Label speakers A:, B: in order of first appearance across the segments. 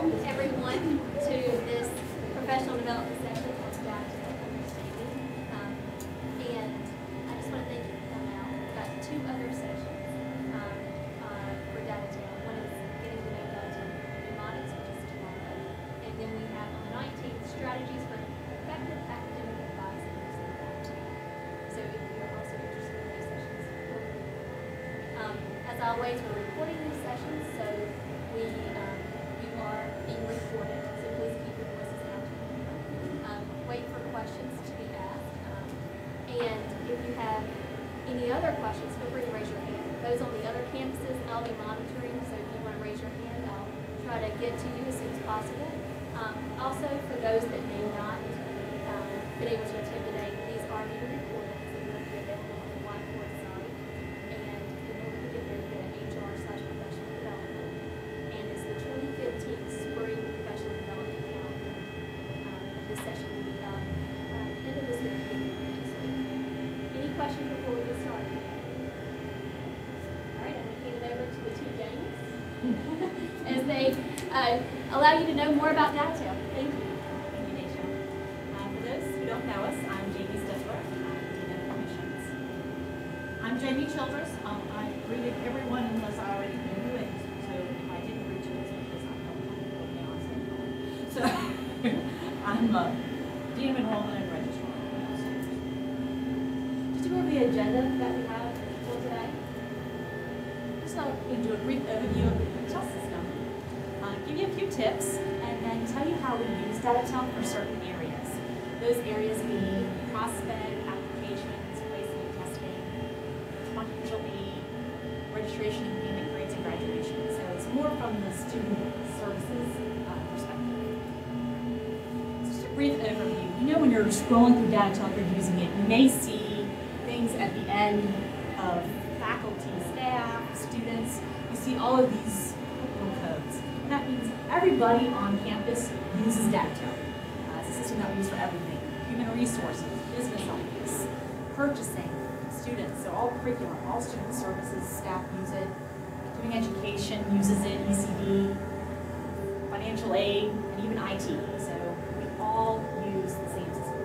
A: welcome everyone to this professional development session on data understanding. And I just want to thank you for coming out. We've got two other sessions for data. One is getting to know data mnemonics, which is tomorrow. And then we have on the 19th strategies for effective academic advice and using data. So if you're also interested in those sessions, as always, we're recording these sessions, so you are being recorded, so please keep your voices down. Wait for questions to be asked. And if you have any other questions, feel free to raise your hand. Those on the other campuses, I'll be monitoring, so if you want to raise your hand, I'll try to get to you as soon as possible. Also, for those that may not been able to attend today, these are being recorded, so they're going to be available on the Whiteboard site. And in order to get there, get HR/professional development. And it's the 2015 Spring Professional Development Calendar. This session will be out end of this week, beginning of next week. Any questions before we get started? All right, I'm going to hand it over to the two Jamies as they allow you to know more about data. Thank you.
B: Thank you, Nisha. For those who don't know us, I'm Jamie Stetler. I'm Dean of Admissions.
C: I'm Jamie Childress. I greeted everyone unless I already knew you, and so if I didn't greet you, it's because I don't want to go now. So I'm Dean of Enrollment and Registrar.
A: Just to go over the agenda that we have for today.
B: Just going to do a brief overview of the DataTel system, give you a few tips, and then tell you how we use DataTel for certain areas. Those areas being prospect, applications, placement testing, financial aid, registration and payment grades, and graduation. So it's more from the student services perspective. Just a brief overview. You know, when you're scrolling through DataTel, if you're using it, you may see things at the end of faculty, staff, students. You see all of these little codes. And that means everybody on campus uses DataTel. It's a system that we use for everything. Human resources, business office, purchasing, students, so all curriculum, all student services, staff use it. Doing education uses it, ECD, financial aid, and even IT. So we all use the same system.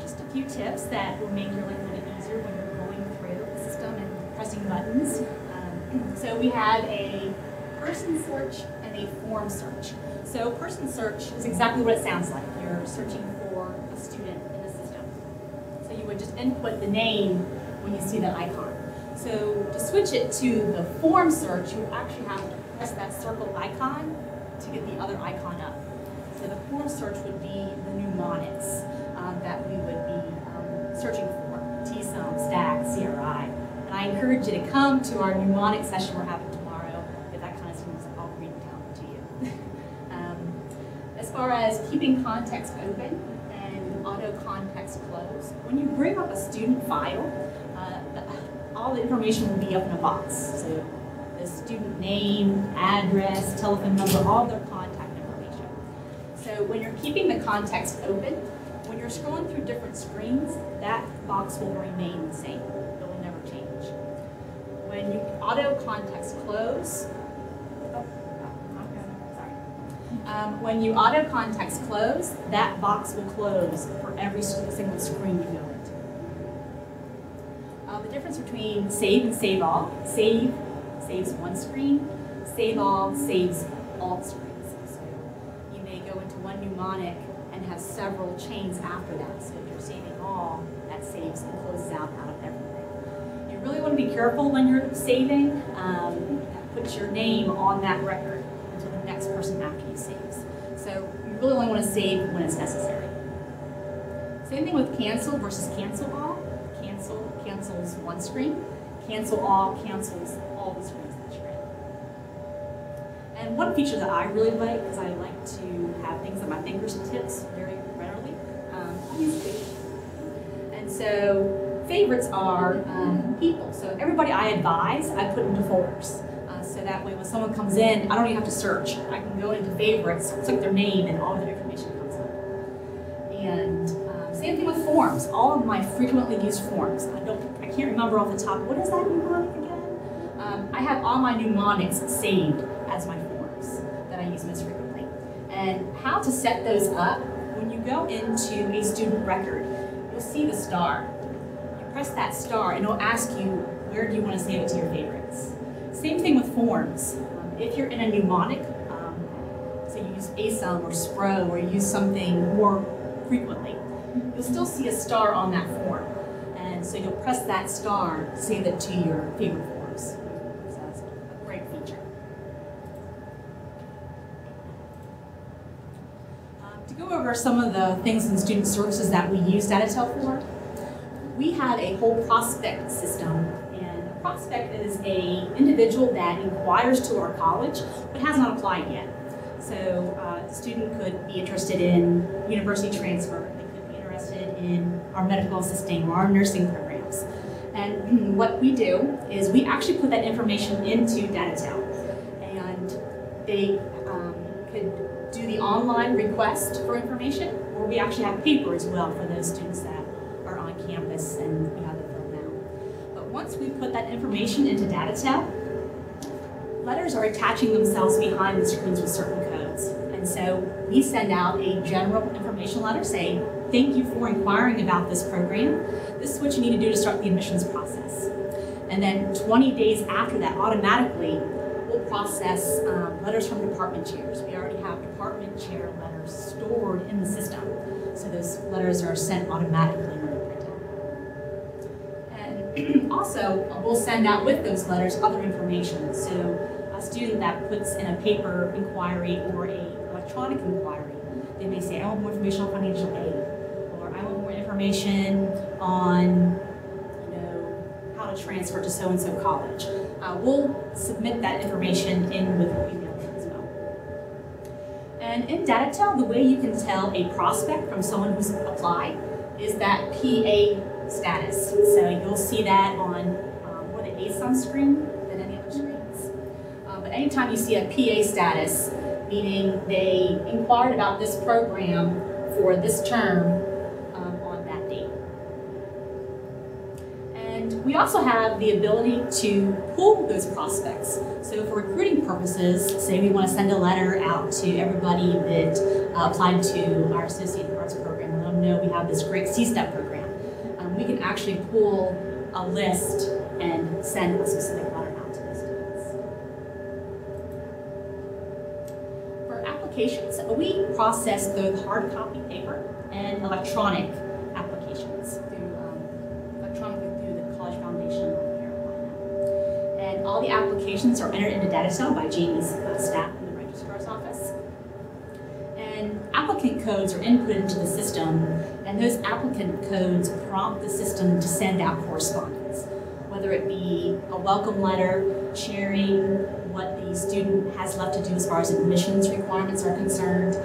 B: Just a few tips that will make your life a little bit easier when you're going through the system and pressing buttons. So we have a person search and a form search. So person search is exactly what it sounds like. You're searching for a student in the system. So you would just input the name when you see that icon. So to switch it to the form search, you would actually have to press that circle icon to get the other icon up. So the form search would be the mnemonics that we would be searching for, TSUM, STAC, CRI. And I encourage you to come to our mnemonic session we're having tomorrow. If that kind of seems, I'll read it down to you. As far as keeping context open and auto context close, when you bring up a student file, all the information will be up in a box. So the student name, address, telephone number, all their contact information. So when you're keeping the context open, when you're scrolling through different screens, that box will remain the same. It will never change. When you auto context close, when you auto context close, that box will close for every single screen you go into. The difference between save and save all: save saves one screen, save all saves all screens. So you may go into one mnemonic and have several chains after that. So if you're saving all, that saves and closes out of everything. You really want to be careful when you're saving. Put your name on that record until the next person after you saves. So you really only want to save when it's necessary. Same thing with cancel versus cancel all. Cancel cancels one screen. Cancel all cancels all the screens that you're in. And one feature that I really like, because I like to have things at my fingertips very readily, I use favorites. And so favorites are people. So everybody I advise, I put into folders. So that way when someone comes in, I don't even have to search. I can go into favorites, click their name, and all of their information comes up. And same thing with forms. All of my frequently used forms. I can't remember off the top. What is that mnemonic again? I have all my mnemonics saved as my forms that I use most frequently. And how to set those up, when you go into a student record, you'll see the star. You press that star and it'll ask you, where do you want to save it to your favorites? Same thing with forms. If you're in a mnemonic, say you use ASUM or SPRO or you use something more frequently, you'll still see a star on that form. And so you'll press that star to save it to your favorite forms. So that's a great feature. To go over some of the things in student services that we use DataTel for, we have a whole prospect system. And a prospect is an individual that inquires to our college but has not applied yet. So a student could be interested in university transfer. They could be interested in our medical assisting or our nursing programs. And what we do is we actually put that information into DataTel. And they could do the online request for information, or we actually have paper as well for those students that are on campus and we have it filled out. But once we put that information into DataTel, letters are attaching themselves behind the screens with certain codes. And so we send out a general information letter saying, thank you for inquiring about this program. This is what you need to do to start the admissions process. And then 20 days after that, automatically, we'll process letters from department chairs. We already have department chair letters stored in the system. So those letters are sent automatically when they're printed. And also, we'll send out with those letters other information. So a student that puts in a paper inquiry or an electronic inquiry, they may say, I want more information on financial aid, or I want more information on how to transfer to so-and-so college. We'll submit that information in with email as well. And in DataTel, the way you can tell a prospect from someone who's applied is that PA status. So you'll see that on more the ASUM screen than any other screens. But anytime you see a PA status, meaning they inquired about this program for this term on that date. And we also have the ability to pull those prospects. So for recruiting purposes, say we want to send a letter out to everybody that applied to our Associate Arts program and let them know we have this great C-STEP program. We can actually pull a list and send a specific letter out to those students. For applications, we process both hard copy paper and electronic applications through the College Foundation of North Carolina. And all the applications are entered into DataTel by Jamie's staff in the registrar's office. And applicant codes are input into the system, and those applicant codes prompt the system to send out correspondence, whether it be a welcome letter sharing what the student has left to do as far as admissions requirements are concerned.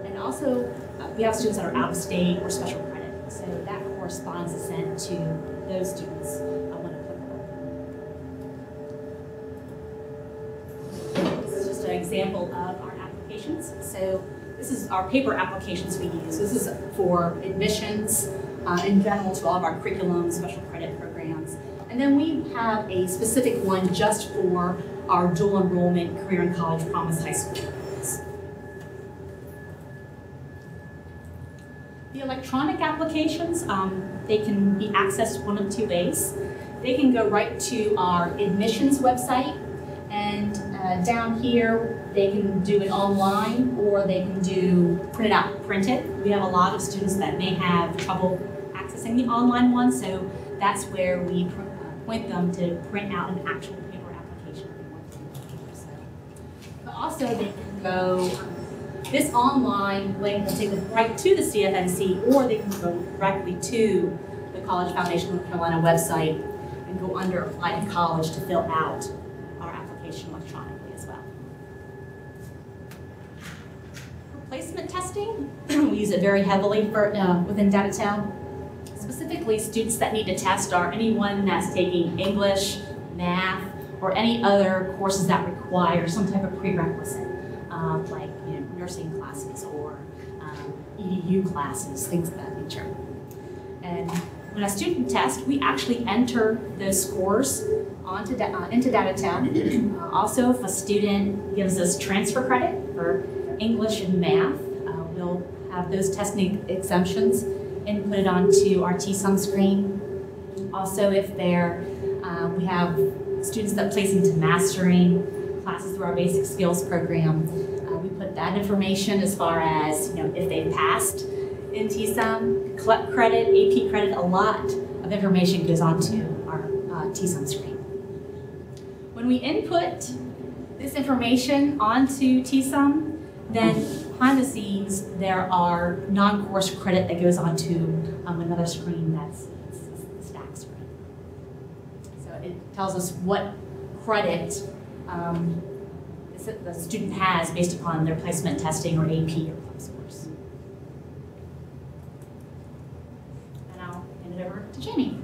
B: And also, we have students that are out of state or special credit, so that correspondence is sent to those students when applicable. This is just an example of our applications. So this is our paper applications we use. This is for admissions in general to all of our curriculum, special credit programs. And then we have a specific one just for our dual enrollment career and college promise high school programs. The electronic applications, they can be accessed one of two ways. They can go right to our admissions website, and down here they can do it online, or they can do printed. We have a lot of students that may have trouble accessing the online one, so that's where we point them to print out an actual paper application if they want to. But also they can go, this online link will take them right to the CFNC, or they can go directly to the College Foundation of North Carolina website and go under Apply to College to fill out our application electronically as well. For placement testing, we use it very heavily for, within DataTel. Specifically, students that need to test are anyone that's taking English, math, or any other courses that require some type of prerequisite, like nursing classes or EDU classes, things of that nature. And when a student tests, we actually enter those scores into DataTem. Also, if a student gives us transfer credit for English and math, we'll have those testing exemptions inputted onto our TSUM screen. Also, if we have students that place into mastering classes through our basic skills program, we put that information as far as if they passed in TSUM, collect credit, AP credit, a lot of information goes onto our TSUM screen. When we input this information onto TSUM, then behind the scenes there are non-course credit that goes onto another screen that's the stack screen. So it tells us what credit the student has based upon their placement testing or AP or club scores. And I'll hand it over to Jamie.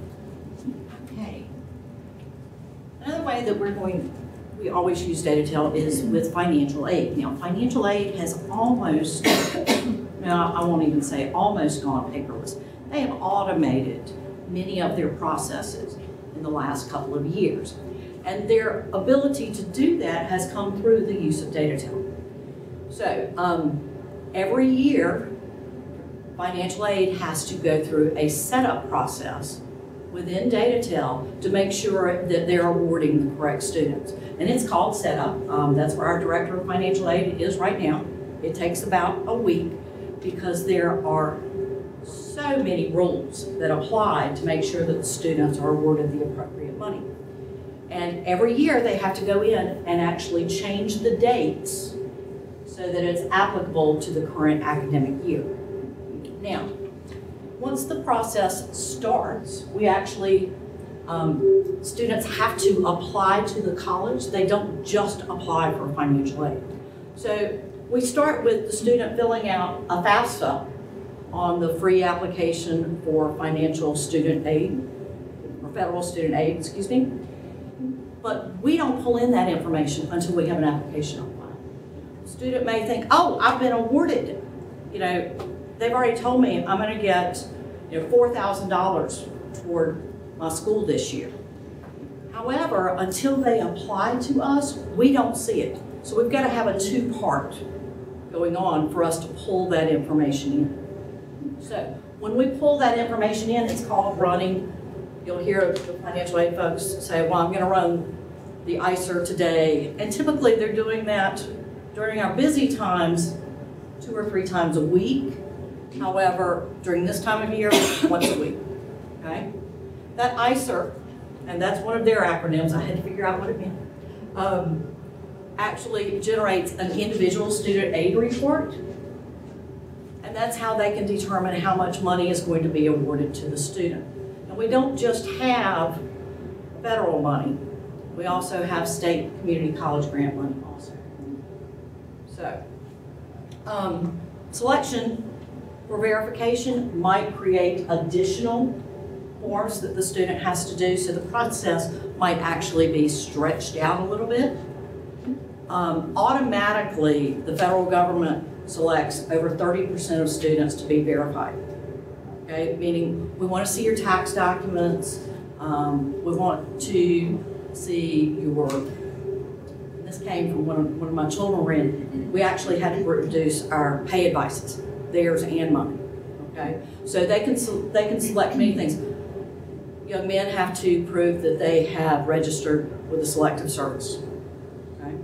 D: Okay. Another way that we always use DataTel is with financial aid. Now, financial aid has almost, now I won't even say almost gone paperless. They have automated many of their processes in the last couple of years. And their ability to do that has come through the use of DataTel. So every year, financial aid has to go through a setup process within DataTel to make sure that they're awarding the correct students. And it's called setup. That's where our director of financial aid is right now. It takes about a week because there are so many rules that apply to make sure that the students are awarded the appropriate money. And every year they have to go in and actually change the dates so that it's applicable to the current academic year. Now, once the process starts, we actually, students have to apply to the college. They don't just apply for financial aid. So we start with the student filling out a FAFSA on the free application for financial student aid, or federal student aid, excuse me. But we don't pull in that information until we have an application on file. The student may think, oh, I've been awarded. They've already told me I'm going to get $4,000 toward my school this year. However, until they apply to us, we don't see it. So we've got to have a two-part going on for us to pull that information in. So when we pull that information in, it's called running. You'll hear the financial aid folks say, well, I'm going to run the ICER today. And typically they're doing that during our busy times 2 or 3 times a week. However, during this time of year, once a week, okay? That ICER, and that's one of their acronyms, I had to figure out what it meant, actually generates an individual student aid report. And that's how they can determine how much money is going to be awarded to the student. And we don't just have federal money, we also have state community college grant money also. So, selection for verification might create additional forms that the student has to do, so the process might actually be stretched out a little bit. Automatically, the federal government selects over 30% of students to be verified. Okay, meaning we want to see your tax documents, we want to see your, this came from one of my children ran, we actually had to produce our pay advices, theirs and mine, okay? So they can select many things. Young men have to prove that they have registered with a selective service, okay?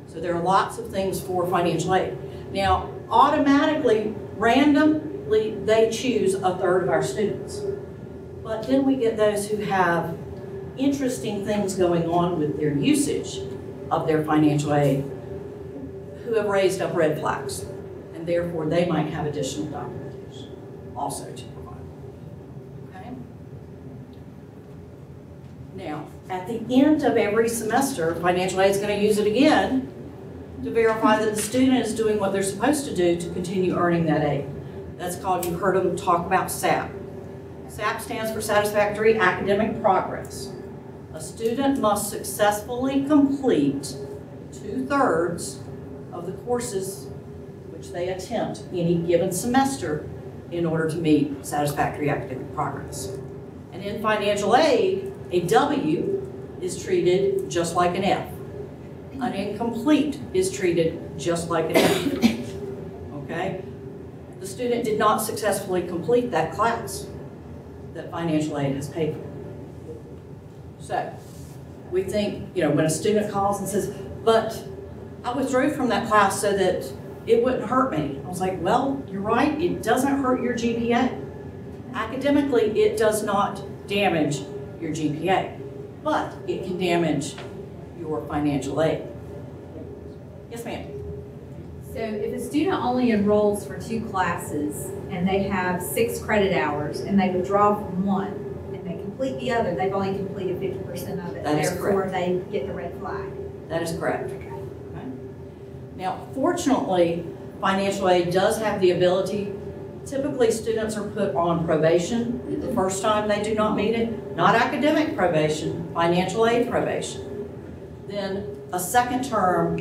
D: So there are lots of things for financial aid. Now, automatically, randomly, they choose 1/3 of our students. But then we get those who have interesting things going on with their usage of their financial aid who have raised up red flags, and therefore they might have additional documentation also to provide. Okay? Now, at the end of every semester, financial aid is going to use it again to verify that the student is doing what they're supposed to do to continue earning that aid. That's called, you heard them talk about SAP. SAP stands for Satisfactory Academic Progress. A student must successfully complete 2/3 of the courses which they attempt any given semester in order to meet satisfactory academic progress. And in financial aid, a W is treated just like an F. An incomplete is treated just like an F. Okay? The student did not successfully complete that class that financial aid has paid for. So, we think, when a student calls and says, but I withdrew from that class so that it wouldn't hurt me. I was like, well, you're right, it doesn't hurt your GPA. Academically, it does not damage your GPA, but it can damage your financial aid. Yes, ma'am.
E: So if a student only enrolls for 2 classes and they have 6 credit hours and they withdraw from one and they complete the other, they've only completed 50% of it.
D: That is
E: therefore,
D: correct.
E: they get the red flag.
D: That is correct. Okay. Now, fortunately, financial aid does have the ability, typically students are put on probation the first time they do not meet it, not academic probation, financial aid probation. Then a second term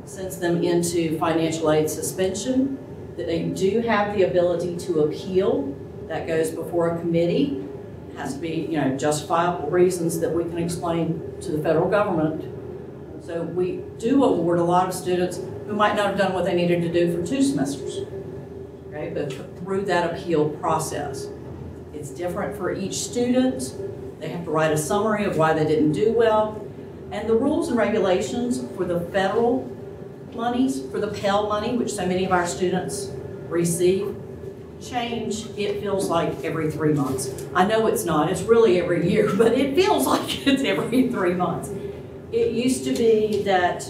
D: sends them into financial aid suspension, that they do have the ability to appeal. That goes before a committee. It has to be, justifiable reasons that we can explain to the federal government. So we do award a lot of students who might not have done what they needed to do for 2 semesters, okay, but through that appeal process. It's different for each student. They have to write a summary of why they didn't do well. And the rules and regulations for the federal monies, for the Pell money, which so many of our students receive, change, it feels like every 3 months. I know it's not, it's really every year, but it feels like it's every 3 months. It used to be that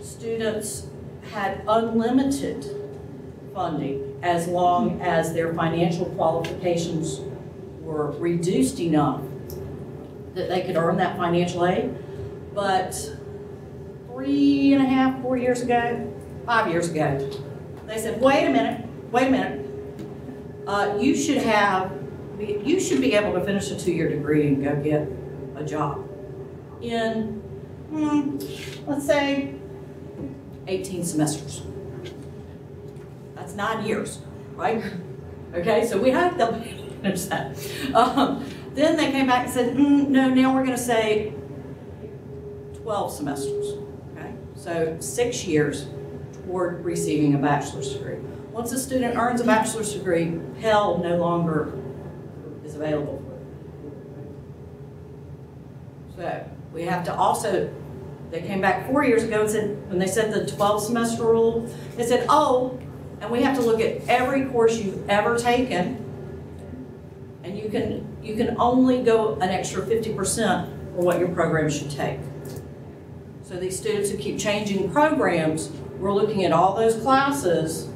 D: students had unlimited funding as long as their financial qualifications were reduced enough that they could earn that financial aid. But 3.5, 4 years ago, 5 years ago, they said, wait a minute, you should be able to finish a 2-year degree and go get a job in, let's say, 18 semesters. That's 9 years, right? Okay, so we have to finish that. Then they came back and said, no, now we're going to say 12 semesters. Okay, so 6 years toward receiving a bachelor's degree. Once a student earns a bachelor's degree, Pell no longer is available for it. So we have to also, they came back 4 years ago and said, when they said the 12 semester rule, they said, oh, and we have to look at every course you've ever taken, and you can only go an extra 50% for what your program should take. So these students who keep changing programs, we're looking at all those classes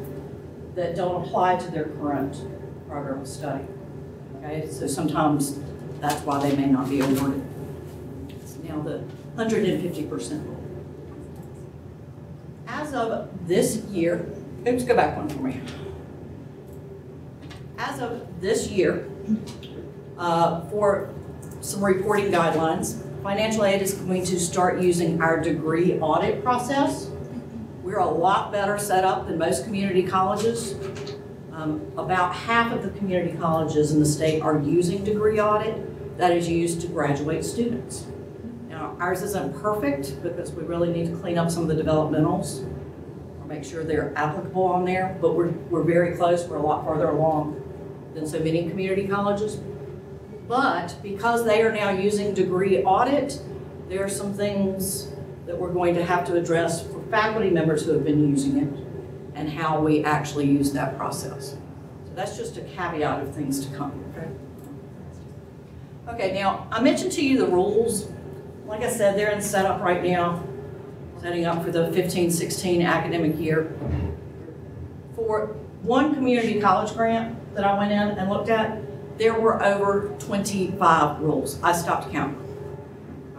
D: that don't apply to their current program of study. Okay, so sometimes that's why they may not be awarded. It's now the 150% rule. As of this year, oops, go back one for me. As of this year, for some reporting guidelines, financial aid is going to start using our degree audit process. We're a lot better set up than most community colleges. About half of the community colleges in the state are using degree audit that is used to graduate students. Now, ours isn't perfect because we really need to clean up some of the developmentals or make sure they're applicable on there, but we're very close. We're a lot farther along than so many community colleges. But because they are now using degree audit, there are some things that we're going to have to address for faculty members who have been using it and how we actually use that process. So that's just a caveat of things to come, okay? Okay, now I mentioned to you the rules. Like I said, they're in setup right now, setting up for the 15-16 academic year. For one community college grant that I went in and looked at, there were over 25 rules. I stopped counting.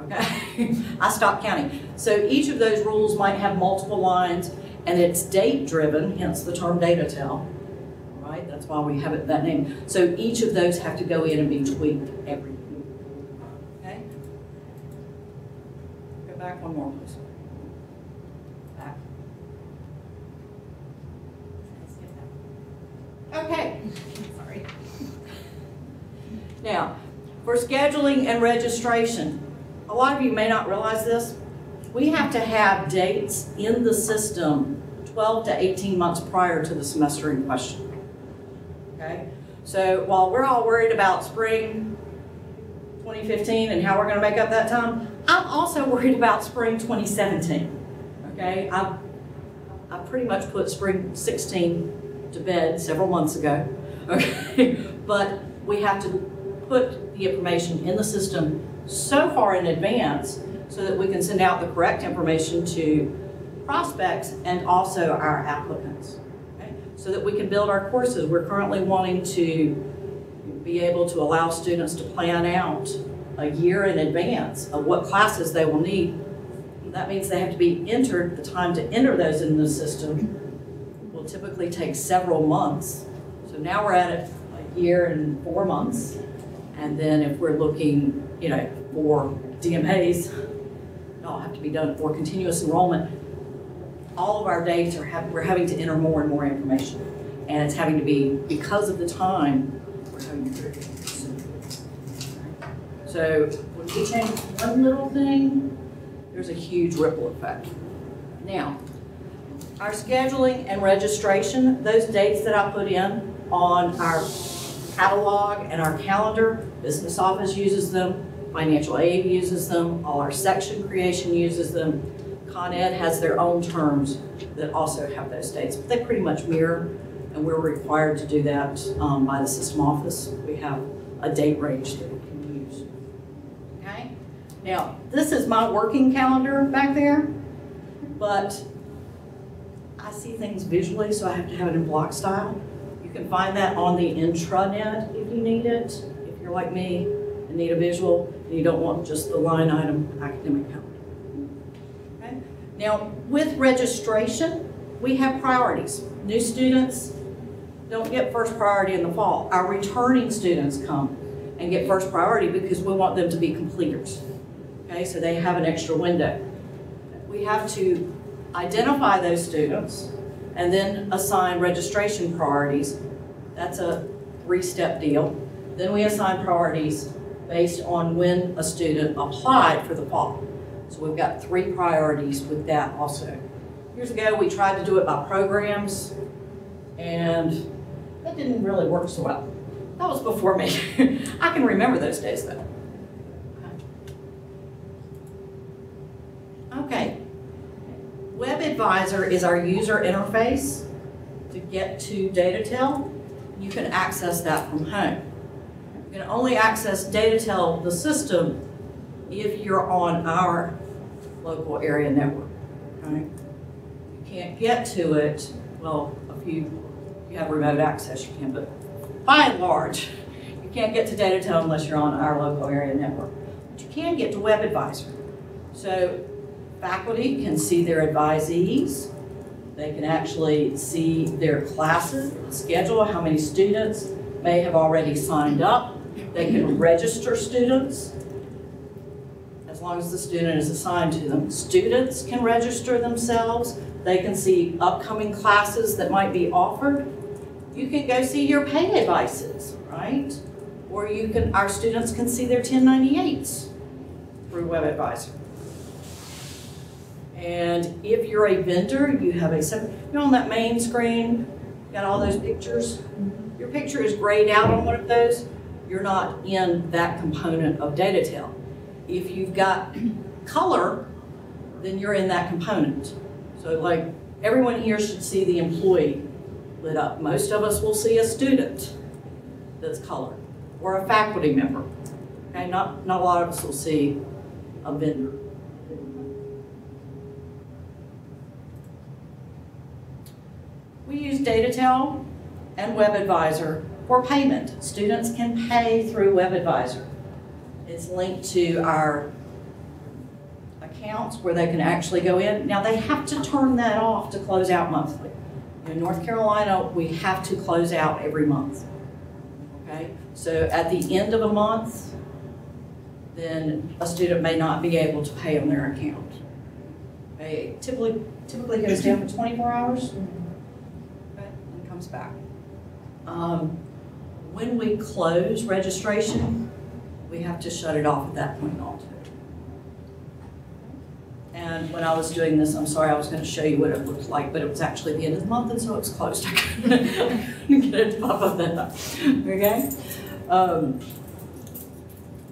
D: Okay, I stopped counting. So each of those rules might have multiple lines, and it's date driven, hence the term data tell, right? That's why we have it that name. So each of those have to go in and be tweaked every year. Okay? Go back one more, please. Back. Okay. Sorry. Now, for scheduling and registration, a lot of you may not realize this, we have to have dates in the system 12 to 18 months prior to the semester in question. Okay? So while we're all worried about spring 2015 and how we're going to make up that time, I'm also worried about spring 2017. Okay? I pretty much put spring 16 to bed several months ago. Okay? But we have to put the information in the system so far in advance so that we can send out the correct information to prospects and also our applicants, okay? So that we can build our courses. We're currently wanting to be able to allow students to plan out a year in advance of what classes they will need. That means they have to be entered. The time to enter those in the system will typically take several months. So now we're at it a year and 4 months. And then if we're looking, for DMAs, it'll have to be done for continuous enrollment. All of our dates we're having to enter more and more information. And it's having to be, because of the time, we're having to do it soon. So when we change one little thing, there's a huge ripple effect. Now, our scheduling and registration, those dates that I put in on our catalog and our calendar, business office uses them, financial aid uses them, all our section creation uses them. Con Ed has their own terms that also have those dates, but they pretty much mirror, and we're required to do that by the system office. We have a date range that we can use. Okay? Now, this is my working calendar back there, but I see things visually, so I have to have it in block style. You can find that on the intranet if you need it. If you're like me and need a visual, and you don't want just the line item academic calendar. Okay? Now, with registration, we have priorities. New students don't get first priority in the fall. Our returning students come and get first priority because we want them to be completers. Okay, so they have an extra window. We have to identify those students and then assign registration priorities. That's a 3-step deal. Then we assign priorities based on when a student applied for the fall. So we've got 3 priorities with that also. Years ago, we tried to do it by programs, and that didn't really work so well. That was before me. I can remember those days though. Okay. Web Advisor is our user interface to get to DataTel. You can access that from home. You can only access DataTel, the system, if you're on our local area network. Okay? You can't get to it, well, if you have remote access, you can, but by and large, you can't get to DataTel unless you're on our local area network. But you can get to Web Advisor. So faculty can see their advisees. They can actually see their classes, the schedule, how many students may have already signed up. They can register students as long as the student is assigned to them. Students can register themselves. They can see upcoming classes that might be offered. You can go see your pay advices, right? Or our students can see their 1098s through Web Advisor. And if you're a vendor, you have a separate, on that main screen, got all those pictures. Your picture is grayed out on one of those. You're not in that component of DataTel. If you've got color, then you're in that component. So like everyone here should see the employee lit up. Most of us will see a student that's colored or a faculty member. Okay, not a lot of us will see a vendor. We use DataTel and Web Advisor for payment. Students can pay through Web Advisor. It's linked to our accounts where they can actually go in. Now they have to turn that off to close out monthly. In North Carolina, we have to close out every month. Okay, so at the end of a month, then a student may not be able to pay on their account. Okay, it typically goes down for 24 hours. Okay, and comes back. When we close registration, we have to shut it off at that point also. And when I was doing this, I'm sorry, I was going to show you what it looked like, but it was actually the end of the month, and so it was closed. I couldn't get it off of that. Okay?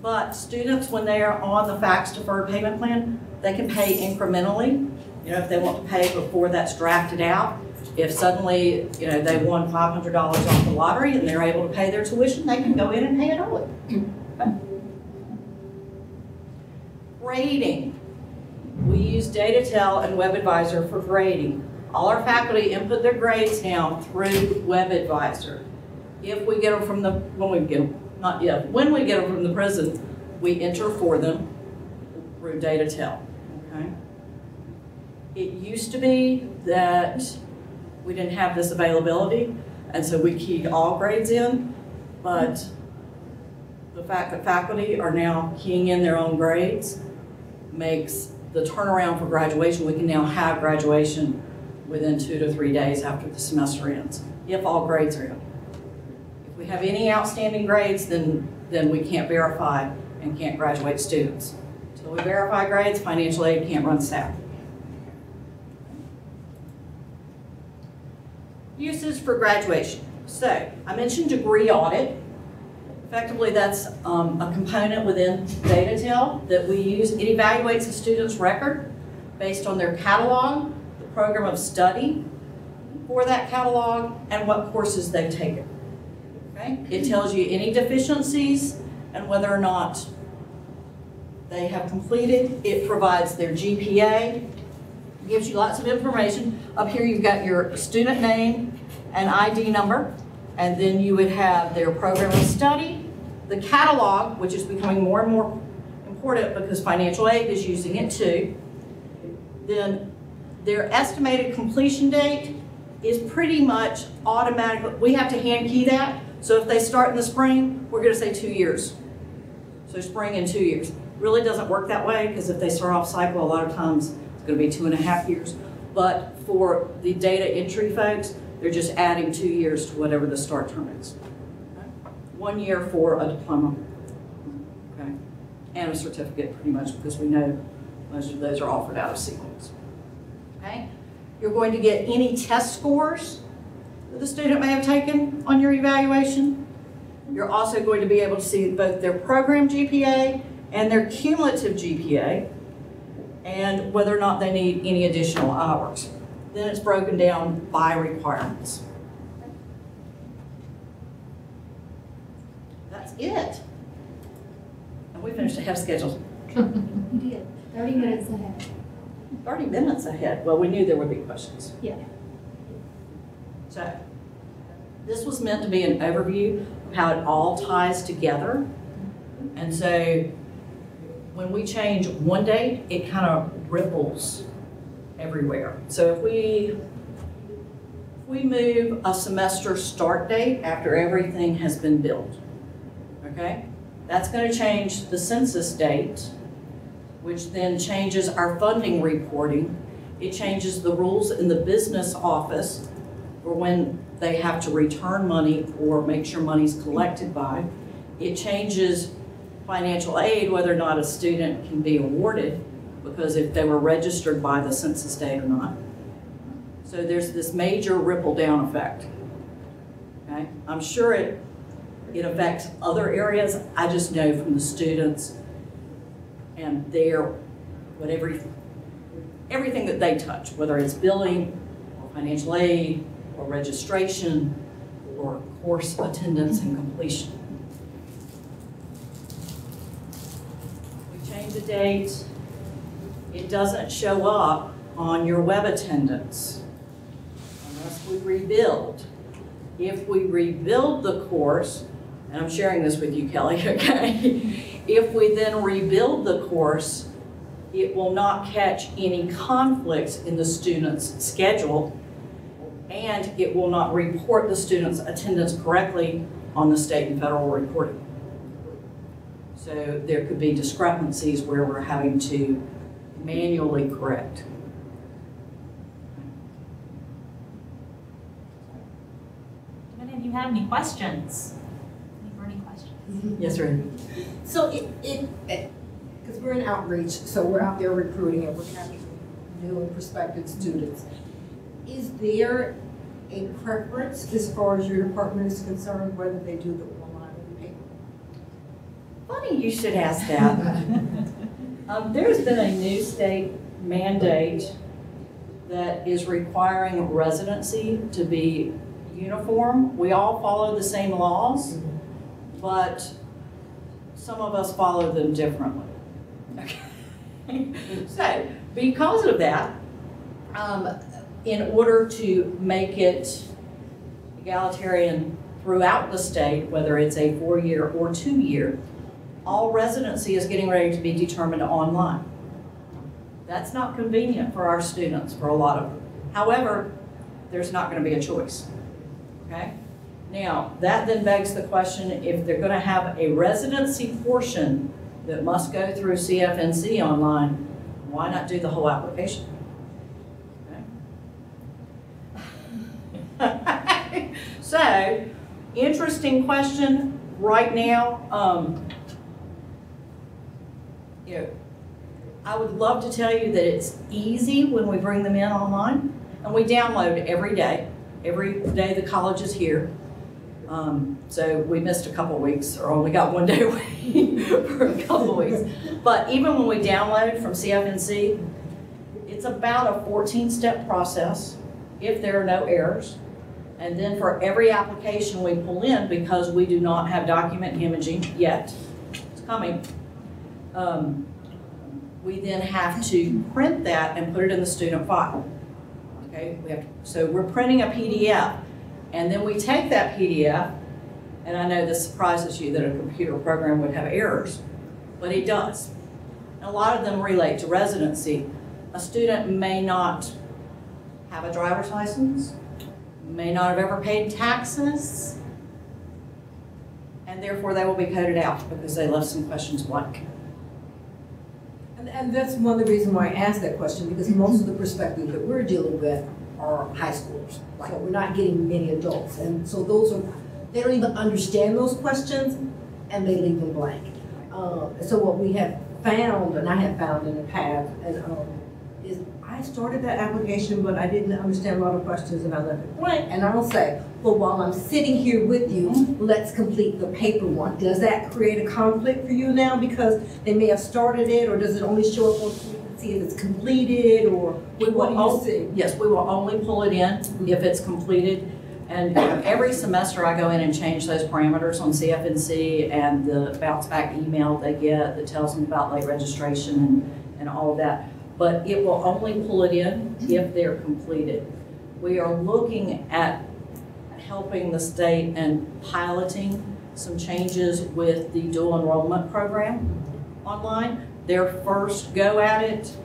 D: But students, when they are on the fax deferred payment plan, they can pay incrementally. You know, if they want to pay before that's drafted out. If suddenly, you know, they won $500 off the lottery and they're able to pay their tuition, they can go in and pay it early. Okay. Grading. We use DataTel and WebAdvisor for grading. All our faculty input their grades now through WebAdvisor. If we get them from the, when we get them, not yet, when we get them from the prison, we enter for them through DataTel, okay? It used to be that we didn't have this availability, and so we keyed all grades in, but the fact that faculty are now keying in their own grades makes the turnaround for graduation. We can now have graduation within 2 to 3 days after the semester ends, if all grades are in. If we have any outstanding grades, then we can't verify and can't graduate students. Until we verify grades, financial aid can't run staff. Uses for graduation. So, I mentioned degree audit. Effectively, that's a component within DataTel that we use. It evaluates a student's record based on their catalog, the program of study for that catalog, and what courses they've taken. Okay? It tells you any deficiencies and whether or not they have completed. It provides their GPA. Gives you lots of information. Up here you've got your student name and ID number, and then you would have their program of study, the catalog, which is becoming more and more important because financial aid is using it too. Then their estimated completion date is pretty much automatic. We have to hand key that, so if they start in the spring, we're going to say 2 years. So spring in 2 years. Really doesn't work that way because if they start off cycle, a lot of times going to be 2.5 years, but for the data entry folks, they're just adding 2 years to whatever the start term is. Okay? 1 year for a diploma, okay, and a certificate pretty much because we know most of those are offered out of sequence. Okay, you're going to get any test scores that the student may have taken on your evaluation. You're also going to be able to see both their program GPA and their cumulative GPA, and whether or not they need any additional hours. Then it's broken down by requirements. That's it. And we finished ahead of schedule.
A: You did. 30 minutes ahead.
D: 30 minutes ahead. Well, we knew there would be questions.
A: Yeah.
D: So, this was meant to be an overview of how it all ties together. And so, when we change one date, it kind of ripples everywhere. So if we move a semester start date after everything has been billed, okay? That's going to change the census date, which then changes our funding reporting. It changes the rules in the business office for when they have to return money or make sure money's collected by. It changes financial aid, whether or not a student can be awarded, because if they were registered by the census date or not. So there's this major ripple down effect. Okay? I'm sure it affects other areas. I just know from the students and their, everything that they touch, whether it's billing or financial aid or registration or course attendance and completion. The date, it doesn't show up on your web attendance unless we rebuild. If we rebuild the course, and I'm sharing this with you, Kelly, okay? If we then rebuild the course, it will not catch any conflicts in the student's schedule, and it will not report the student's attendance correctly on the state and federal reporting. So there could be discrepancies where we're having to manually correct.
B: Do any of you have any questions?
D: Yes, sir.
F: So because we're in outreach, so we're out there recruiting and we're having new and prospective students. Is there a preference as far as your department is concerned, whether they do the online or the paper?
D: Funny you should ask that. There's been a new state mandate that is requiring residency to be uniform. We all follow the same laws, but some of us follow them differently. Okay. So, because of that, in order to make it egalitarian throughout the state, whether it's a 4-year or 2-year, all residency is getting ready to be determined online. That's not convenient for our students, for a lot of them. However, there's not going to be a choice. Okay? Now, that then begs the question, if they're going to have a residency portion that must go through CFNC online, why not do the whole application? Okay. So, interesting question right now. I would love to tell you that it's easy when we bring them in online, and we download every day. Every day the college is here. So we missed a couple weeks, or only got 1 day away for a couple weeks. But even when we download from CFNC, it's about a 14-step process if there are no errors. And then for every application we pull in, because we do not have document imaging yet, it's coming, we then have to print that and put it in the student file. Okay, so we're printing a PDF, and then we take that PDF, and I know this surprises you that a computer program would have errors, but it does. And a lot of them relate to residency. A student may not have a driver's license, may not have ever paid taxes, and therefore they will be coded out because they left some questions blank.
F: And that's one of the reasons why I asked that question, because most of the perspectives that we're dealing with are high schoolers. So we're not getting many adults. And so they don't even understand those questions, and they leave them blank. So what we have found, and I have found in the past, is I started that application, but I didn't understand a lot of questions, and I left it blank. And I'll say, well, while I'm sitting here with you, let's complete the paper one. Does that create a conflict for you now because they may have started it, or does it only show up on see if it's completed, or what do you see?
D: Yes, we will only pull it in if it's completed. And every semester I go in and change those parameters on CFNC and the bounce back email they get that tells them about late registration and all of that. But it will only pull it in if they're completed. We are looking at helping the state and piloting some changes with the dual enrollment program online. Their first go at it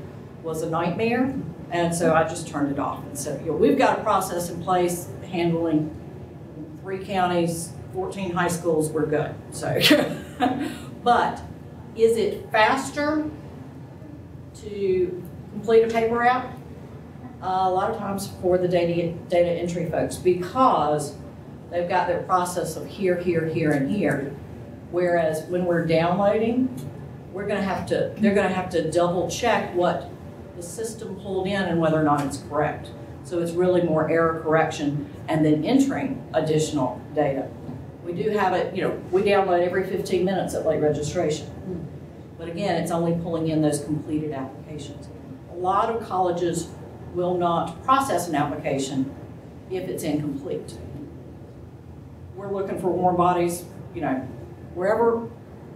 D: was a nightmare, and so I just turned it off. And so we've got a process in place handling 3 counties, 14 high schools, we're good. So, but is it faster to complete a paper out? A lot of times for the data entry folks, because they've got their process of here, here, here, and here. Whereas when we're downloading, they're gonna have to double check what the system pulled in and whether or not it's correct. So it's really more error correction and then entering additional data. We do have it, we download every 15 minutes at late registration. But again, it's only pulling in those completed applications. A lot of colleges will not process an application if it's incomplete. We're looking for warm bodies, wherever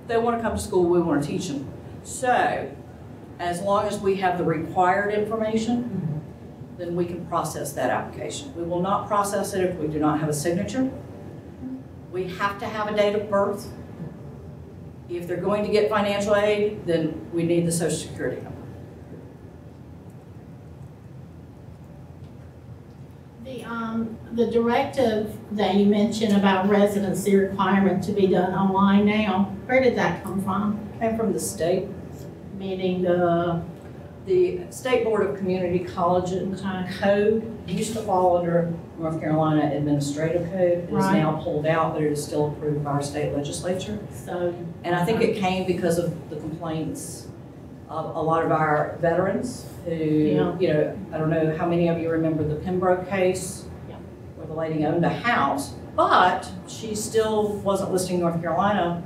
D: they want to come to school, we want to teach them. So, as long as we have the required information, then we can process that application. We will not process it if we do not have a signature. We have to have a date of birth. If they're going to get financial aid, then we need the Social Security number.
G: The directive that you mentioned about residency requirement to be done online now, where did that come from?
D: Came from the state.
G: Meaning the
D: the State Board of Community Colleges Code used to fall under North Carolina Administrative Code. It is
G: Right.
D: now pulled out, but it is still approved by our state legislature.
G: So,
D: And I think it came because of the complaints of a lot of our veterans who,
G: Yeah.
D: you know, I don't know how many of you remember the Pembroke case,
G: Yeah.
D: where the lady owned a house, but she still wasn't listing North Carolina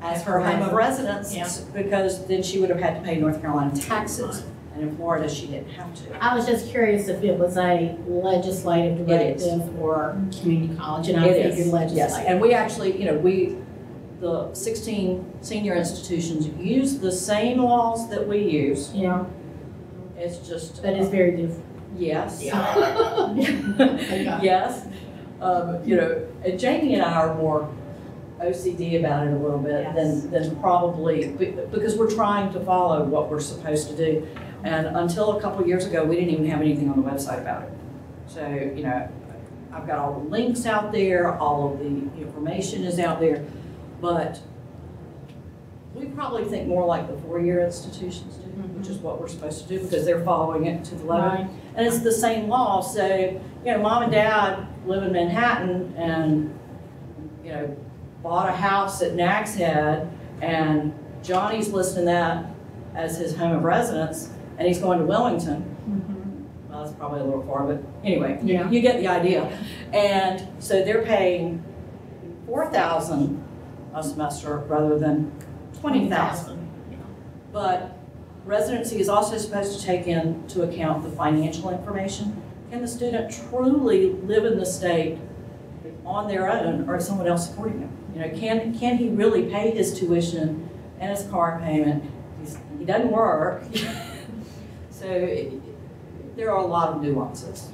D: as her home of residence,
G: Yeah.
D: because then she would have had to pay North Carolina taxes. And in Florida, she didn't have to.
G: I was just curious if it was a legislative
D: It is.
G: directive or community college, and I
D: It
G: figured
D: is,
G: legislative.
D: yes. And we actually, you know, the 16 senior institutions use the same laws that we use.
G: Yeah,
D: It's just.
G: that is very different.
D: Yes.
G: Yeah.
D: Yes. You know, and Jamie and I are more OCD about it a little bit than probably, because we're trying to follow what we're supposed to do. And until a couple of years ago, we didn't even have anything on the website about it. So, you know, I've got all the links out there, all of the information is out there, but we probably think more like the four-year institutions do, which is what we're supposed to do, because they're following it to the letter.
G: Right.
D: And it's the same law, so, you know, mom and dad live in Manhattan and, you know, bought a house at Nags Head, and Johnny's listing that as his home of residence, and he's going to Wellington. Well, that's probably a little far, but anyway,
G: Yeah.
D: you get the idea. And so they're paying $4,000 a semester rather than $20,000. But residency is also supposed to take into account the financial information. Can the student truly live in the state on their own, or is someone else supporting him? You know, can he really pay his tuition and his car payment? He doesn't work. So there are a lot of nuances,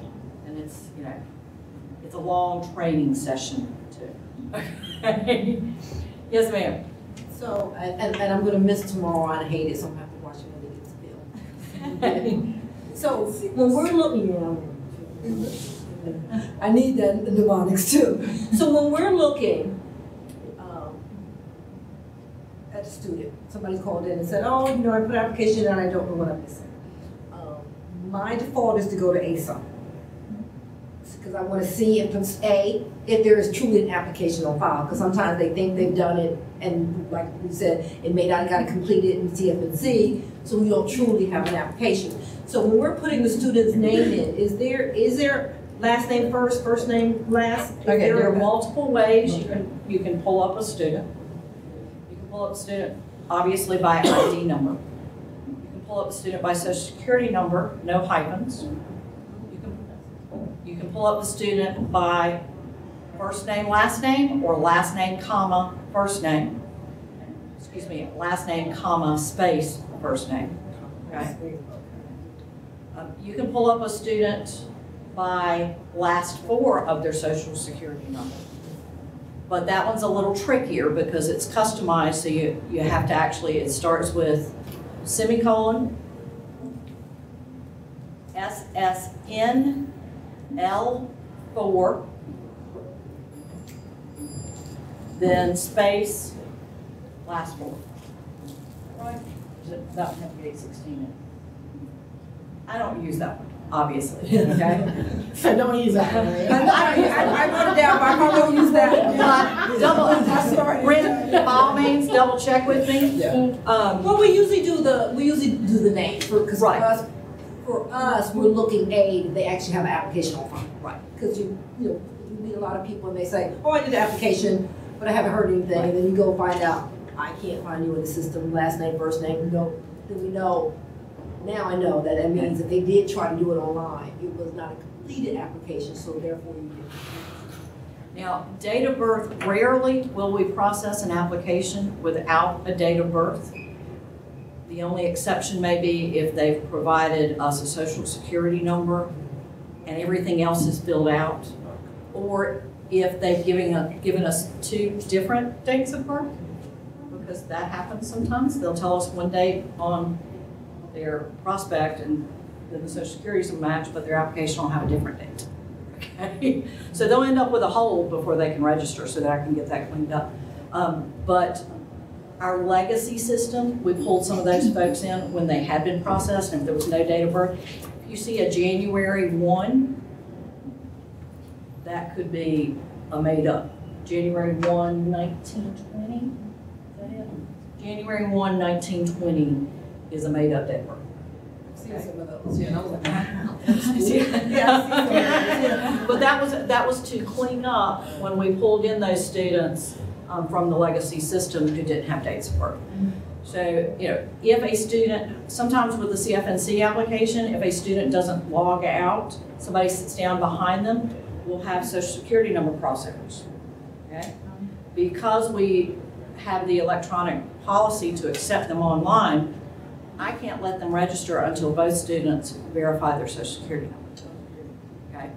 D: and it's, you know, it's a long training session too. Okay. Yes, ma'am.
F: So, and I'm gonna miss tomorrow, I hate it, so I'm gonna have to watch it when it gets filled. So, when we're looking, I need that mnemonics too. So when we're looking at a student, somebody called in and said, oh, you know, I put an application in and I don't know what I'm missing. My default is to go to ASOM. Because I want to see if it's if there is truly an application on file, because sometimes they think they've done it, and like we said, it may not have got completed in TF&C, so we don't truly have an application. So when we're putting the student's name in, is there last name first, first name last?
D: Okay, there are multiple ways you can pull up a student. You can pull up a student, obviously, by ID number. You can pull up a student by social security number, no hyphens. You can pull up the student by first name, or last name, comma, first name. Excuse me, last name, comma, space, first name. Okay. You can pull up a student by last four of their social security number. But that one's a little trickier because it's customized, so you have to actually, it starts with semicolon, SSN, L4, then space, last four. Right? That one have to be 816. I don't use that one, obviously, okay?
G: So don't use that one.
F: I wrote it down, but I probably don't use that.
D: Brent, by all means, double check with me.
F: Well, we usually do the name, because
D: Right.
F: for us, we're looking if they actually have an application on file.
D: Right.
F: Because you meet a lot of people and they say, oh, I did an application, but I haven't heard anything, and then you go find out, I can't find you in the system, last name, first name, then we know, now I know that means that they did try to do it online, it was not a completed application, so therefore you didn't.
D: Now, date of birth, rarely will we process an application without a date of birth. The only exception may be if they've provided us a social security number and everything else is filled out, or if they've given us two different dates of birth, because that happens sometimes. They'll tell us one date on their prospect and then the social security's a match, but their application will have a different date. Okay? So they'll end up with a hold before they can register, so that I can get that cleaned up. But Our legacy system, we pulled some of those folks in when they had been processed and if there was no date of birth. If you see a January 1, that could be a made up. January 1, 1920, is that it? January 1, 1920 is a made up date of birth.
F: I've seen some of those, yeah, and I was like, wow.
D: But that was to clean up when we pulled in those students from the legacy system who didn't have dates of birth. So, you know, if a student, sometimes with the CFNC application, if a student doesn't log out, somebody sits down behind them, we'll have social security number crossovers, okay? Because we have the electronic policy to accept them online, I can't let them register until both students verify their social security number, okay?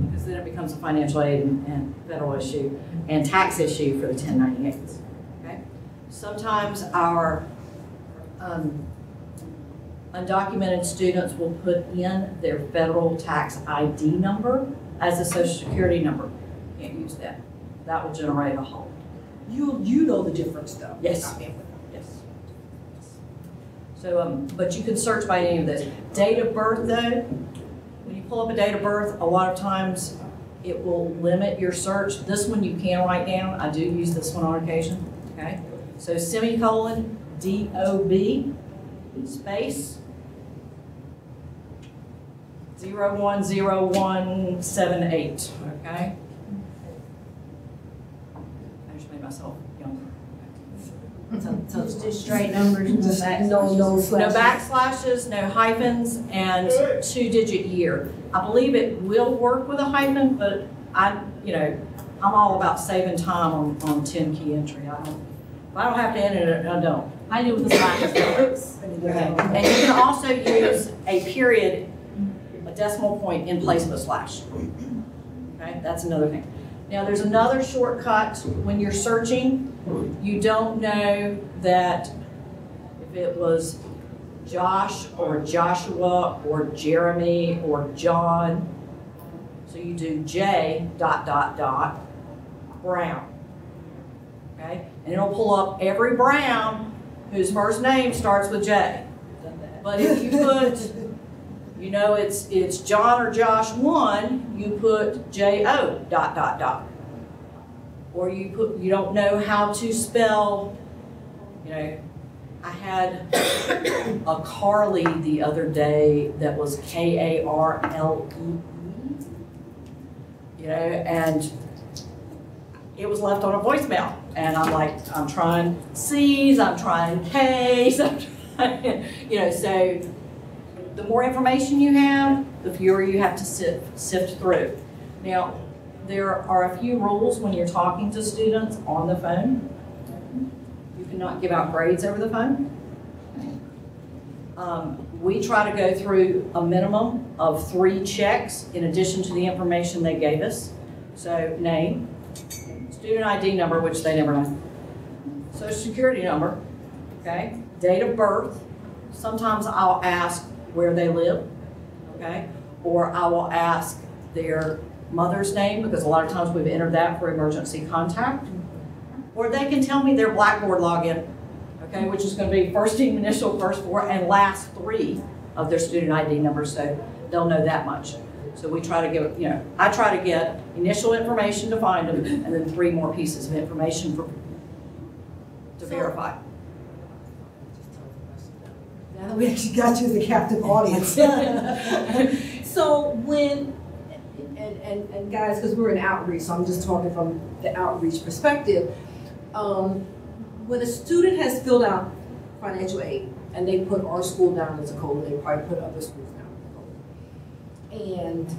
D: Because then it becomes a financial aid and federal issue and tax issue for the 1098s, okay? Sometimes our undocumented students will put in their federal tax ID number as a social security number. Can't use that. That will generate a hold.
F: You know the difference though.
D: Yes. Yes. So, but you can search by any of those. Date of birth though, when you pull up a date of birth, a lot of times it will limit your search. This one you can write down. I do use this one on occasion, okay? So semicolon, DOB, space, 010178, okay? I just made myself younger.
E: So it's just straight numbers, no backslashes?
F: No slashes.
D: No backslashes, no hyphens, and 2-digit year. I believe it will work with a hyphen, but I'm all about saving time on 10 key entry. If I don't have to enter it, I don't.
B: I do with the slashes.
D: And you can also use a period, a decimal point in place of a slash. Okay, that's another thing. Now there's another shortcut when you're searching. You don't know that if it was Josh or Joshua or Jeremy or John. So you do J ... Brown. Okay, and it'll pull up every Brown whose first name starts with J. But if you put, it's John or Josh 1, you put J-O ... Or you don't know how to spell, I had a Carly the other day that was Karlee, and it was left on a voicemail. And I'm like, I'm trying C's, I'm trying K's, I'm trying, so the more information you have, the fewer you have to sift through. Now, there are a few rules when you're talking to students on the phone. You cannot give out grades over the phone. We try to go through a minimum of 3 checks in addition to the information they gave us. So name, student ID number, which they never know, social security number, okay, date of birth. Sometimes I'll ask where they live, okay, or I will ask their mother's name, because a lot of times we've entered that for emergency contact. Or they can tell me their Blackboard login, okay, which is going to be first team initial, first 4, and last 3 of their student ID number, so they'll know that much. So we try to give, I try to get initial information to find them, and then 3 more pieces of information to verify.
F: Now that we actually got you as a captive audience. So when, and guys, because we're in outreach, so I'm just talking from the outreach perspective. When a student has filled out financial aid and they put our school down as a code, they probably put other schools down as a code. And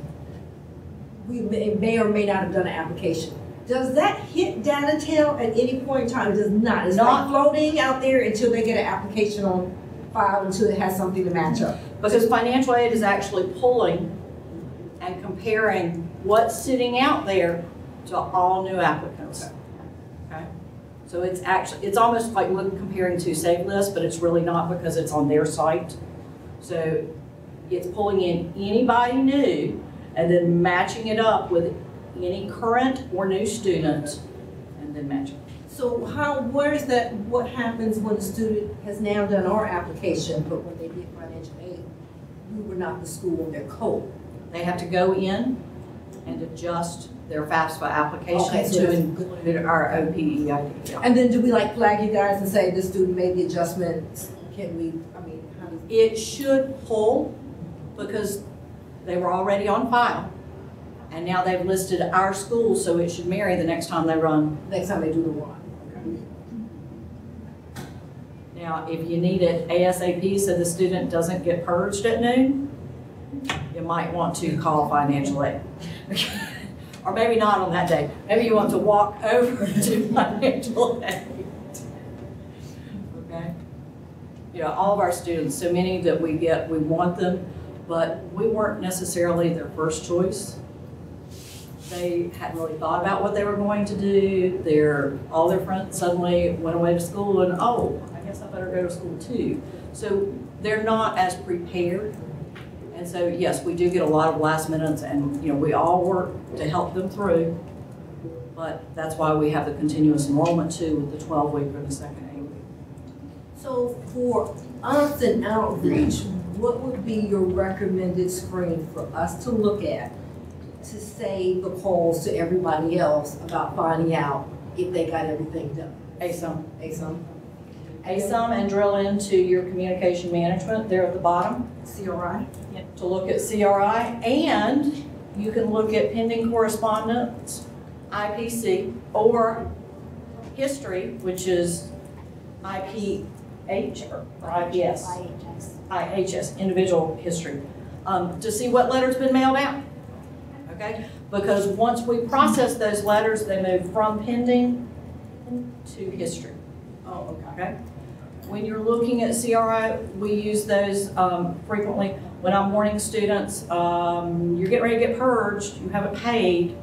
F: we may or may not have done an application. Does that hit Datatel at any point in time? It does not. It's not floating out there until they get an application on file, until it has something to match up.
D: Because financial aid is actually pulling and comparing what's sitting out there to all new applicants. Okay? So it's almost like comparing to Save List, but it's really not, because it's on their site. So it's pulling in anybody new and then matching it up with any current or new student and then matching.
F: So where's that, what happens when the student has now done our application, but when they did financial aid, we were not the school in their code?
D: They have to go in and adjust their FAFSA application
F: Okay, so
D: to
F: that's
D: include our OPEID. Yeah.
F: And then do we like flag you guys and say this student made the adjustments? Can we, I mean, how does?
D: It should pull because they were already on file. And now they've listed our school, so it should marry the next time they run.
F: Next time they do the one.
D: Now, if you need it ASAP so the student doesn't get purged at noon, you might want to call financial aid. Or maybe not on that day. Maybe you want to walk over to financial aid. Okay? You know, all of our students, so many that we get, we want them, but we weren't necessarily their first choice. They hadn't really thought about what they were going to do. All their friends suddenly went away to school and, oh, I guess I better go to school too. So they're not as prepared. And so, yes, we do get a lot of last minutes and, you know, we all work to help them through. But that's why we have the continuous enrollment too with the 12-week or the second 8-week.
F: So for us in outreach, what would be your recommended screen for us to look at to save the calls to everybody else about finding out if they got everything done?
D: ASUM.
F: ASUM,
D: and drill into your communication management there at the bottom.
F: CRI?
D: To look at CRI, and you can look at pending correspondence, IPC, or history, which is IPH or IPS. IHS, individual history, to see what letter's been mailed out. Okay? Because once we process those letters, they move from pending to history.
F: Oh,
D: Okay? When you're looking at CRI, we use those frequently. When I'm warning students, you're getting ready to get purged, you haven't paid,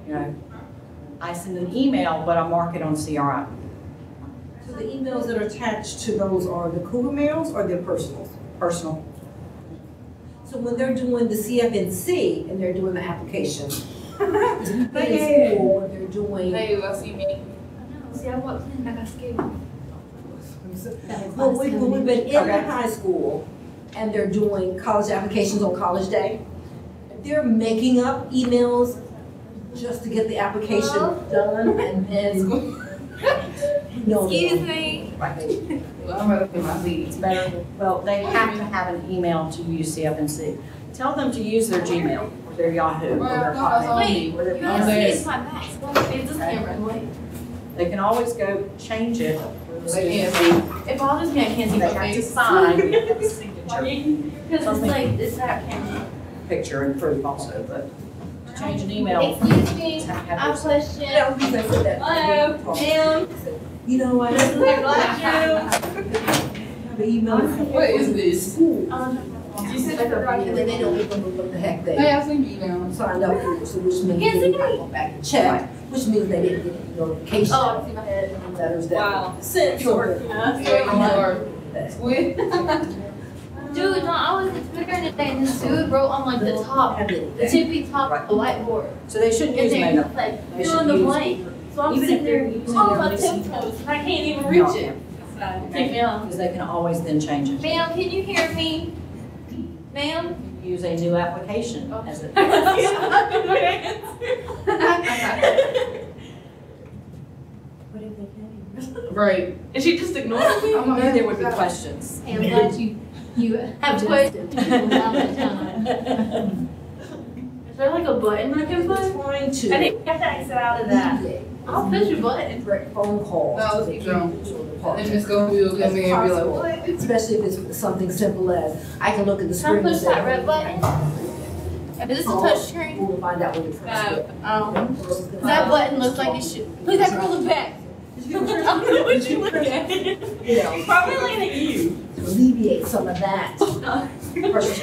D: you know, I send an email, but I mark it on CRI.
F: So the emails that are attached to those are the Cougar mails or their personals?
D: Personal.
F: So when they're doing the CFNC and they're doing the application, in school, when they're doing.
H: Hey, I see me.
A: See, I walked in, I got scared.
F: Well, we've been in the high school and they're doing college applications on college day. They're making up emails just to get the application done and then. No,
A: Excuse me.
F: Right.
H: Well, I'm ready for my seat.
D: It's better, well, they have to have an email to use CFNC. Tell them to use their Gmail, or their Yahoo, or their Hotmail.
A: Wait,
D: or their
A: you have to
D: PNC.
A: see it's my mask. Well, it's this camera. Wait.
D: They can always go change it.
H: They can't see.
A: It bothers me, I can't see
D: They
A: my
D: have to
A: face.
D: sign the signature.
A: Because it's like, it's that camera.
D: Picture and proof also, but to change an email.
A: Excuse me,
D: have
A: I have a question.
F: Yeah, I was gonna say that.
A: Hello, ma'am.
F: You know what?
A: This is my black
F: The email.
H: What is this?
F: School.
A: You said I forgot
F: And then they don't even know what the heck
H: Hey,
F: they
H: I see me now.
F: signed up for, so which means
A: Can't
F: they
A: see
F: gotta
A: me.
F: go back and check, which means they didn't get any notification.
A: Oh, I see my head.
F: Letters that.
A: Wow.
F: Sent
A: Sure.
F: to
H: Yeah, you are. Squid.
A: Dude, no, I was at Twitter today and this dude wrote on like the top, the tippy top of the whiteboard.
D: So they shouldn't
A: And
D: use
A: then
D: Mail.
A: it's like,
D: They
A: fill in
D: should
A: the
D: use-
A: blank. So I'm
D: even if
A: sitting there,
D: they're using
A: on
D: their
A: my
D: receipt.
A: tiptoes, and I can't even reach it. Take me off.
D: Because they can always then change it.
A: Ma'am, can you hear me? Ma'am?
D: Use a new application as a.
H: Right.
B: And she just ignored me?
D: I knew there would be questions.
A: Hey, I'm glad you have questions all the time. Is there like a button I can push?
F: Trying
B: I
F: to
B: think you have to exit out of that.
F: alleviate
A: I'll push your button.
F: direct phone calls.
H: No,
F: to the
H: keep going.
F: individual
H: And then
F: department.
H: Miss Schofield will come in and be like, what?
F: Especially if it's something simple as, I can look at the
A: Can I
F: screen and
A: push
F: say.
A: that red button? Is this a touch screen?
F: We'll find out when you press it.
A: That button looks like it should. Look at that girl in the back.
B: I don't know what you look at.
F: You know,
B: Probably looking at you.
F: to alleviate some of that. Versus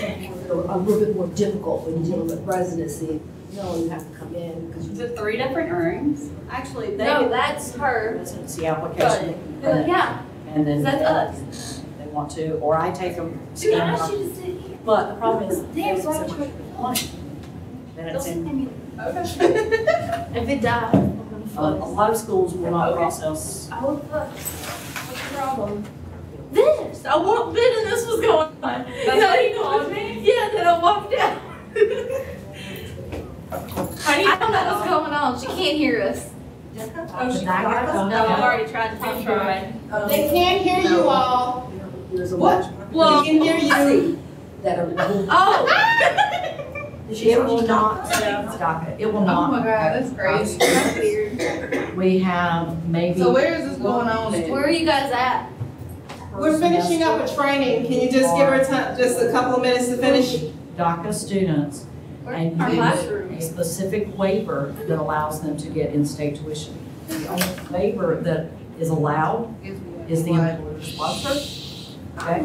F: a little bit more difficult when you're dealing with residency. No, you have to come in because
B: Is
F: you.
B: it 3 different rooms?
D: Actually, they
A: No,
D: get
A: that's her.
D: residency application.
A: Yeah,
D: And then.
A: that's us.
D: They want to, or I take them,
A: Dude,
D: scan
A: I
D: them.
A: should have sit here.
D: But the problem is.
A: Damn, so I
D: it's
A: can
D: in one. Then
A: Don't
D: it's
A: sit
D: in.
A: near me. If it dies, I'm gonna
D: A lot of schools will not process.
A: Oh, look, what's the problem?
C: This, I walked in and this was going on.
A: He called me?
C: Yeah, then I walked out.
A: I don't know what's going on, she can't hear us.
C: Oh, she
A: No, I've already tried to talk to her.
G: They can't hear you all.
F: There's a
G: What?
F: Well,
G: We can hear you.
F: that are.
A: Oh,
D: It will not stop it. It will not.
H: Oh my God, that's crazy.
A: that's weird.
D: We have maybe.
H: So where is this going on at?
A: Where are you guys at?
G: We're finishing up a training. Can you just give her time, just a couple of minutes to finish?
D: DACA students, and
A: Our
D: use
A: classroom.
D: a specific waiver that allows them to get in-state tuition. The only waiver that is allowed is the employer sponsor. Okay?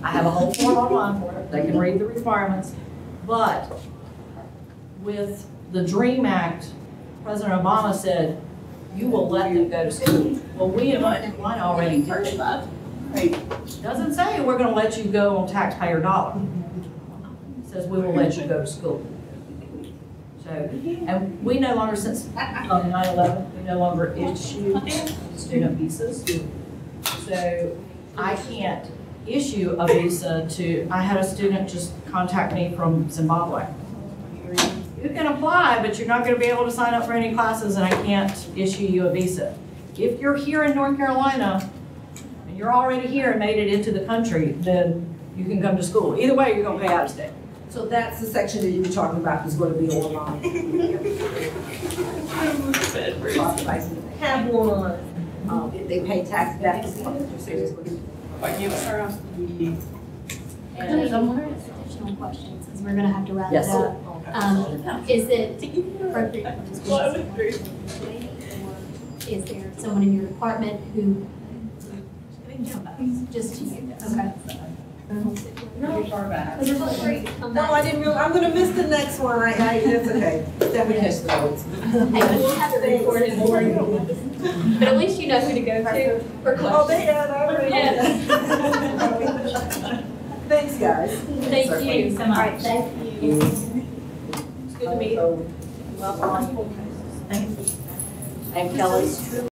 D: I have a whole form online for it. They can read the requirements. But with the DREAM Act, President Obama said, you will let them go to school. Well, we in North Carolina already did. Doesn't say we're gonna let you go on taxpayer dollar. It says we will let you go to school. So, and we no longer, since 9/11, we no longer issue student visas. So I can't issue a visa to, I had a student just contact me from Zimbabwe. You can apply, but you're not gonna be able to sign up for any classes and I can't issue you a visa. If you're here in North Carolina, and you're already here and made it into the country, then you can come to school. Either way, you're gonna pay out of state.
F: So that's the section that you were talking about is going to be online. Have one. If they pay tax back.
B: And additional questions, as we're gonna have to wrap it
D: Yes.
B: up. Is it appropriate to school? Or is there someone in your department who? Just you, okay.
H: No, far back.
A: Feel free to come
F: No,
A: back.
F: I didn't realize, I'm gonna miss the next one, that's okay. Definitely catch the notes.
A: Hey, we'll have it recorded for you. But at least you know who to go to for questions.
F: Oh, they have already. Thanks, guys.
A: Thank you
B: so much.
A: All right, thank you.
D: It's good to meet you. And Kelly.